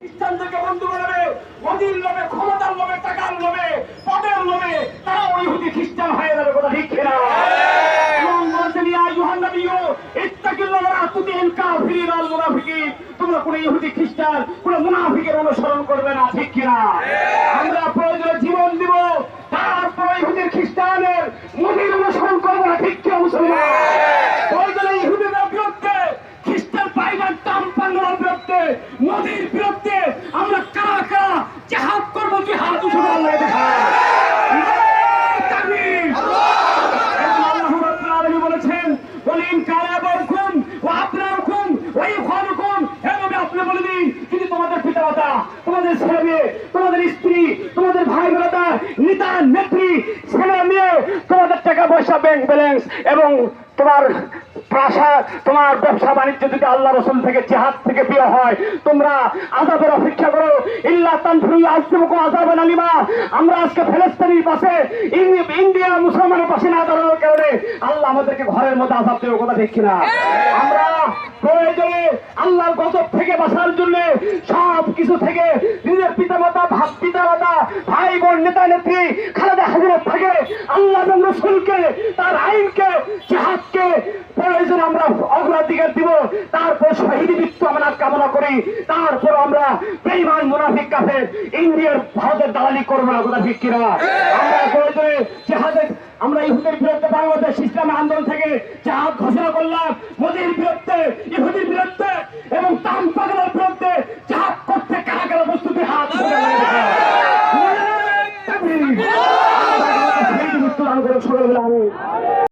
খ্রিস্টানদেরকে বন্ধু বানাবে, মোদির লোভে, ক্ষমতার লোভে, টাকার লোভে, পদের লোভে তারা ওই ইহুদি খ্রিস্টান হয়ে যাবে। কথা ঠিক কিনা? এবং বলছেন ইয়া আইয়ুহান নাবিয়্যু ইত্তাকিল্লাহ ওয়া লা তুতি'ল কাফিরিন ওয়াল মুনাফিকিন। তোমরা কোন ইহুদি খ্রিস্টান, কোন মুনাফিকের অনুসরণ করবে না। ঠিক কিনা? আমরা প্রয়োজনে জীবন দিব, তারপর ইহুদি খ্রিস্টানের মোদির অনুসরণ করবো না। ঠিক কিনা মুসলমান? প্রয়োজনে ইহুদিদের বিরুদ্ধে, খ্রিস্টান পাইগার টাম্পাঙ্গের বিরুদ্ধে, মোদির বিরুদ্ধে আমরা কারা কারা জিহাদ করবো। জিহাদ শুধু আল্লাহ দেখায়। বলেছেন বলিন কারাবারকুম ওয়া আবনারকুম ওয়া ইখওয়ানুকুম। এভাবে আপনি বলে দিন, যদি তোমাদের পিতামাতা, তোমাদের ছেলে মেয়ে, তোমাদের স্ত্রী, তোমাদের ভাই বোনেরা, নেতা নেত্রী, ছেলে মেয়ে, তোমাদের টাকা পয়সা, ব্যাংক ব্যালেন্স এবং তোমার প্রাসাদ, তোমার ব্যবসা বাণিজ্য যদি আল্লাহ রাসূল থেকে, জিহাদ থেকে প্রিয় হয়, তোমরা আযাবের অপেক্ষা করো। ইল্লা তানফিরু আযিবুকুম আযাবান আলিমা। আমরা আজকে ফিলিস্তিনের পাশে, ইন্ডিয়া মুসলমানের পাশে না দাঁড়ানোর কারণে আল্লাহ আমাদেরকে ঘরের মধ্যে আযাব দেবে। কথা ঠিক কিনা? আমরা প্রয়োজনে আল্লাহর গজব থেকে বাঁচার জন্য সব কিছু থেকে নিজের পিতামাতা, ভাই বোন, নেতা নেত্রী, খালেদা হাজিরা থেকে আল্লাহ এবং রাসূলকে, তার আইনকে, জিহাদকে প্রয়োজন আমরা অগ্রাধিকার দিব। তারপর শহীদি মৃত্যু আমরা কামনা করি। তারপর আমরা বেঈমান মুনাফিক কাফের ইন্ডিয়ার, ভারতের দালালি করবো না। কথা ঠিক কিনা? আমরা প্রয়োজনে জিহাদের, আমরা ইহুদির বিরুদ্ধে বাংলাদেশ ইসলামী আন্দোলন থেকে জিহাদ ঘোষণা করলাম। মোদির বিরুদ্ধে, ইহুদির